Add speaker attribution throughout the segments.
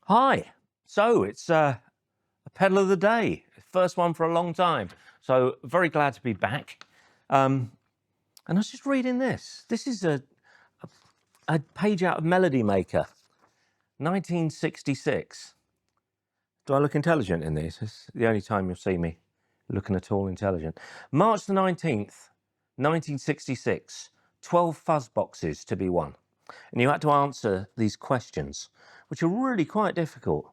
Speaker 1: Hi. So it's a pedal of the day, first one for a long time. So very glad to be back. And I was just reading this. This is a page out of Melody Maker, 1966. Do I look intelligent in these? It's the only time you'll see me looking at all intelligent. March the 19th, 1966, 12 fuzz boxes to be won. And you had to answer these questions, which are really quite difficult.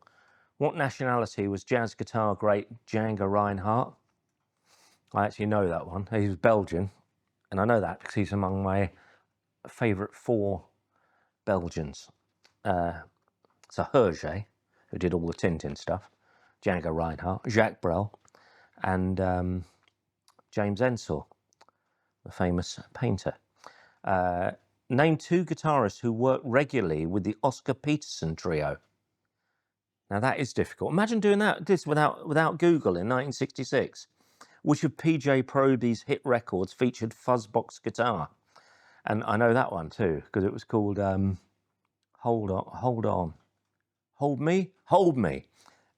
Speaker 1: What nationality was jazz guitar great Django Reinhardt? I actually know that one. He was Belgian, and I know that because he's among my favourite 4 Belgians. So Hergé, who did all the Tintin stuff, Django Reinhardt, Jacques Brel, and James Ensor, the famous painter. Name 2 guitarists who worked regularly with the Oscar Peterson trio. Now that is difficult. Imagine doing this without Google in 1966. Which of PJ Proby's hit records featured fuzzbox guitar? And I know that one too because it was called Hold On, Hold Me,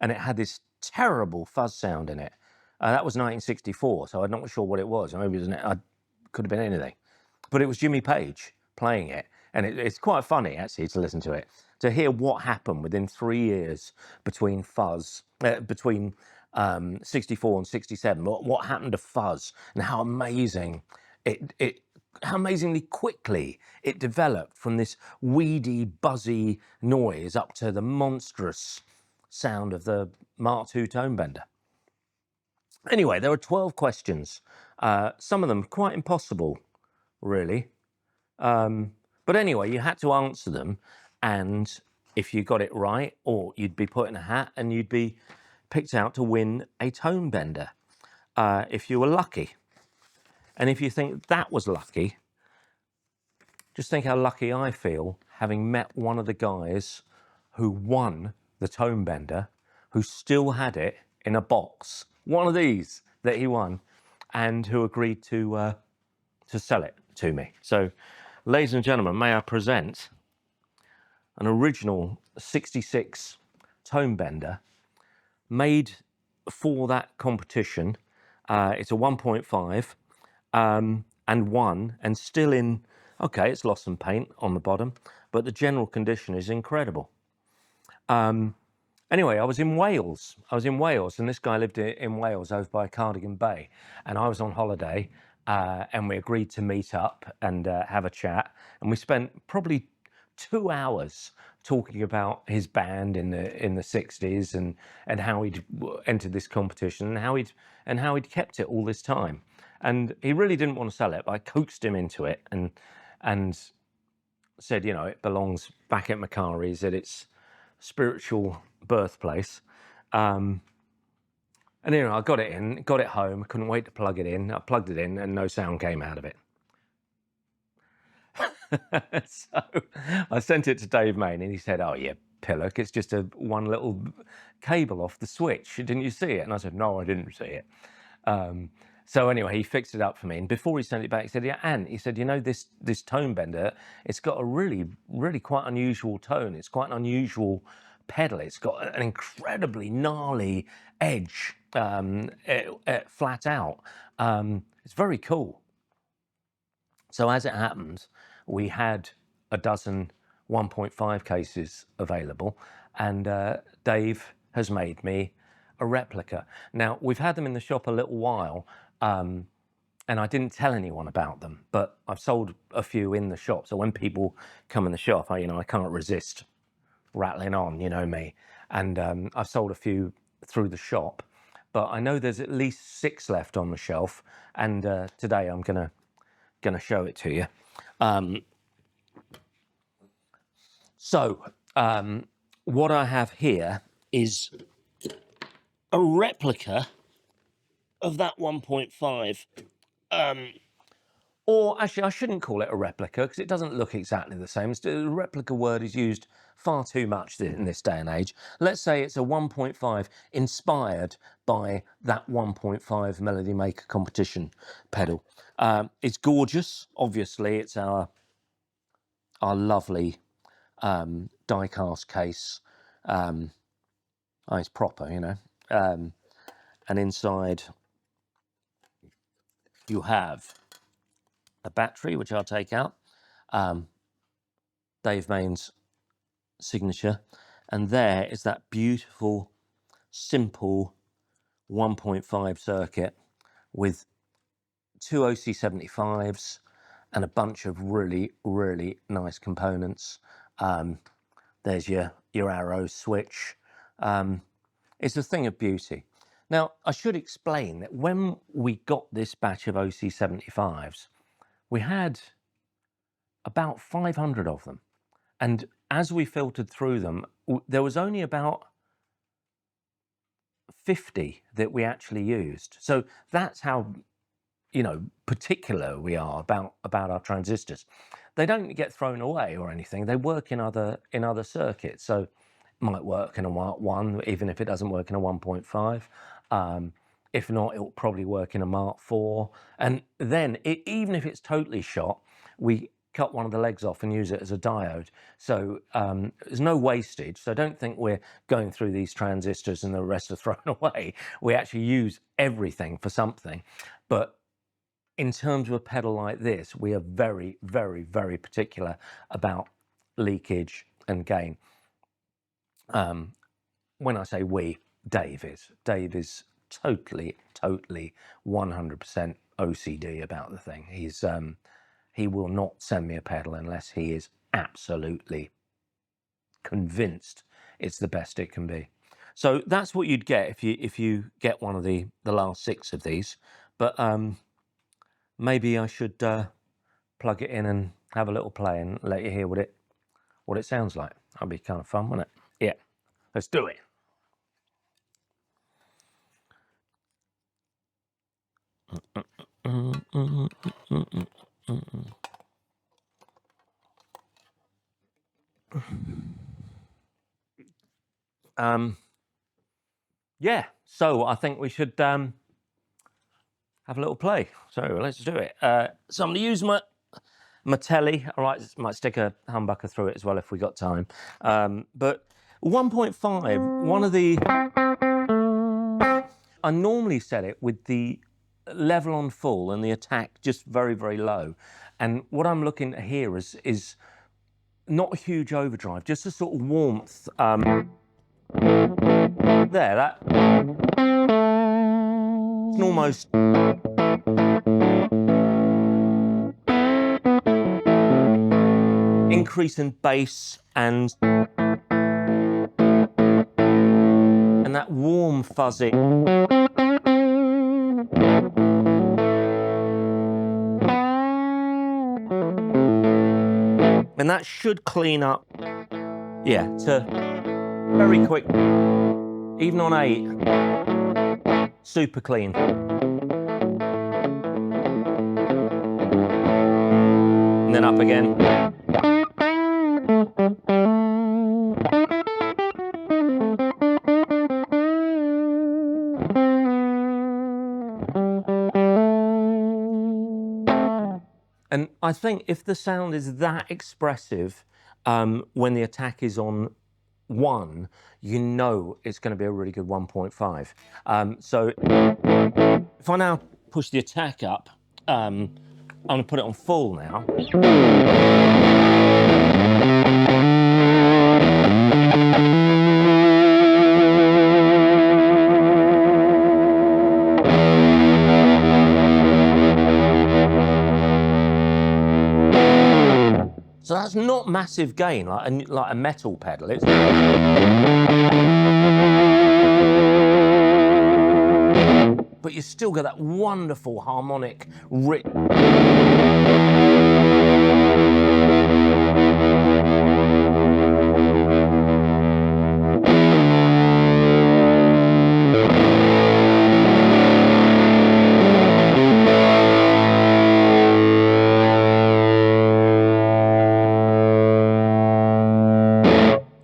Speaker 1: and it had this terrible fuzz sound in it. That was 1964, so I'm not sure what it was. Maybe it could have been anything, but it was Jimmy Page playing it, and it's quite funny actually to listen to it, to hear what happened within 3 years between between 64 and 67. What happened to fuzz and how amazing how amazingly quickly it developed from this weedy, buzzy noise up to the monstrous sound of the Mark II tone bender. Anyway, there were 12 questions, some of them quite impossible, really. But anyway, you had to answer them, and if you got it right, or you'd be put in a hat and you'd be picked out to win a tone bender if you were lucky. And if you think that was lucky, just think how lucky I feel having met one of the guys who won the tone bender, who still had it in a box, one of these that he won, and who agreed to sell it to me. So, ladies and gentlemen, may I present an original 66 tone bender made for that competition. It's a 1.5 and won, and still in, okay, it's lost some paint on the bottom, but the general condition is incredible. Anyway, I was in Wales, and this guy lived in Wales over by Cardigan Bay, and I was on holiday, and we agreed to meet up and have a chat, and we spent probably 2 hours talking about his band in the 60s and how he'd entered this competition and how he'd kept it all this time. And he really didn't want to sell it, but I coaxed him into it and said, you know, it belongs back at Macari's at its spiritual birthplace. And you know, I got it home, couldn't wait to plug it in. I plugged it in and no sound came out of it. So I sent it to Dave Main and he said, oh yeah, pillock, it's just one little cable off the switch. Didn't you see it? And I said, no, I didn't see it. So anyway, he fixed it up for me. And before he sent it back, he said, yeah, and he said, you know, this tone bender, it's got a really, really quite unusual tone. It's quite an unusual pedal. It's got an incredibly gnarly edge, flat out. It's very cool. So as it happened, we had a dozen 1.5 cases available, and Dave has made me a replica. Now, we've had them in the shop a little while, and I didn't tell anyone about them, but I've sold a few in the shop. So when people come in the shop, I can't resist rattling on, you know me. And I've sold a few through the shop, but I know there's at least 6 left on the shelf, and today I'm gonna show it to you. What I have here is a replica of that 1.5. Or actually, I shouldn't call it a replica because it doesn't look exactly the same. The replica word is used far too much in this day and age. Let's say it's a 1.5 inspired by that 1.5 Melody Maker competition pedal. It's gorgeous. Obviously, it's our lovely die-cast case It's proper, you know. And inside you have a battery, which I'll take out, Dave Main's signature, and there is that beautiful, simple 1.5 circuit with two OC75s and a bunch of really, really nice components. There's your arrow switch. It's a thing of beauty. Now, I should explain that when we got this batch of OC75s, we had about 500 of them. And as we filtered through them, there was only about 50 that we actually used. So that's how, you know, particular we are about our transistors. They don't get thrown away or anything. They work in other circuits. So it might work in a Mark 1, even if it doesn't work in a 1.5. If not, it'll probably work in a Mark 4. And then even if it's totally shot, we cut one of the legs off and use it as a diode. So there's no wastage. So don't think we're going through these transistors and the rest are thrown away. We actually use everything for something. But in terms of a pedal like this, we are very, very, very particular about leakage and gain. When I say we, Dave is totally 100% OCD about the thing. He will not send me a pedal unless he is absolutely convinced it's the best it can be. So that's what you'd get if you get one of the last 6 of these. But maybe I should plug it in and have a little play and let you hear what it sounds like. That'd be kind of fun, wouldn't it? Yeah, let's do it. Yeah, so I think we should have a little play. So let's do it. So I'm going to use my Tele. All right, might stick a humbucker through it as well if we got time. But 1.5, one of the... I normally set it with the level on full and the attack just very, very low. And what I'm looking at here is not a huge overdrive, just a sort of warmth. There, that... It's almost... increase in bass and that warm fuzzy. And that should clean up, yeah, to very quick, even on 8, super clean. And then up again. And I think if the sound is that expressive when the attack is on 1, you know it's going to be a really good 1.5. So if I now push the attack up, I'm going to put it on full now. So that's not massive gain, like a metal pedal. It's... But you still get that wonderful harmonic rip.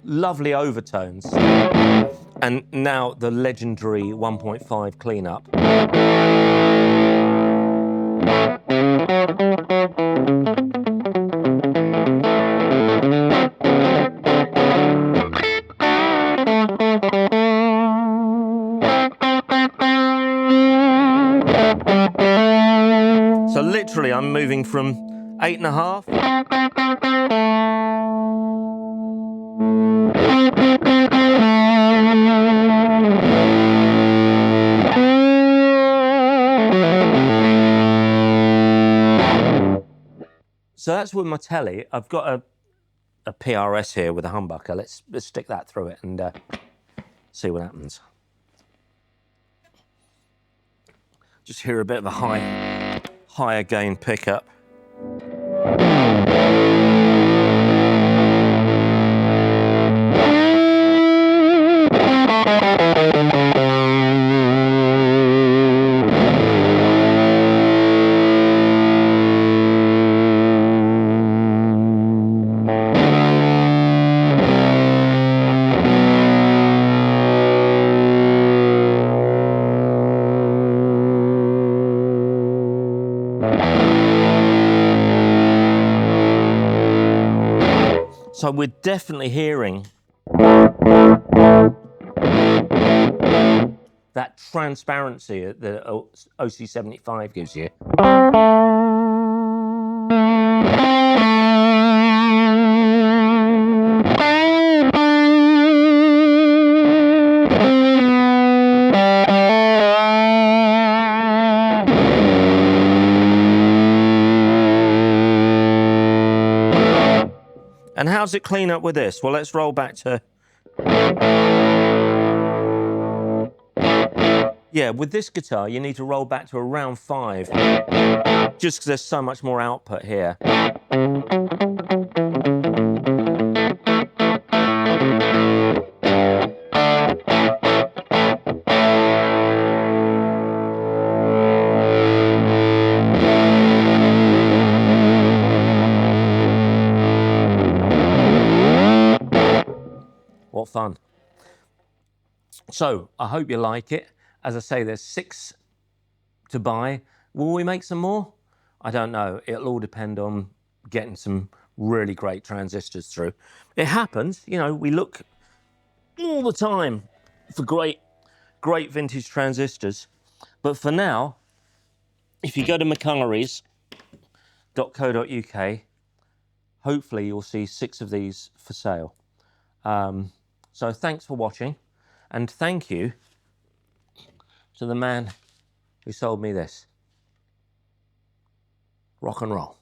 Speaker 1: Lovely overtones. And now the legendary 1.5 cleanup. literally, I'm moving from 8.5 So that's with my Tele. I've got a PRS here with a humbucker. Let's stick that through it and see what happens. Just hear a bit of a higher gain pickup. So we're definitely hearing that transparency that the OC75 gives you. And how's it clean up with this? Well, let's roll back to... Yeah, with this guitar, you need to roll back to around 5, just because there's so much more output here. What fun. So, I hope you like it. As I say, there's 6 to buy. Will we make some more? I don't know. It'll all depend on getting some really great transistors through. It happens, you know, we look all the time for great vintage transistors. But for now, if you go to mccullery's.co.uk, hopefully you'll see 6 of these for sale. So thanks for watching, and thank you to the man who sold me this. Rock and roll.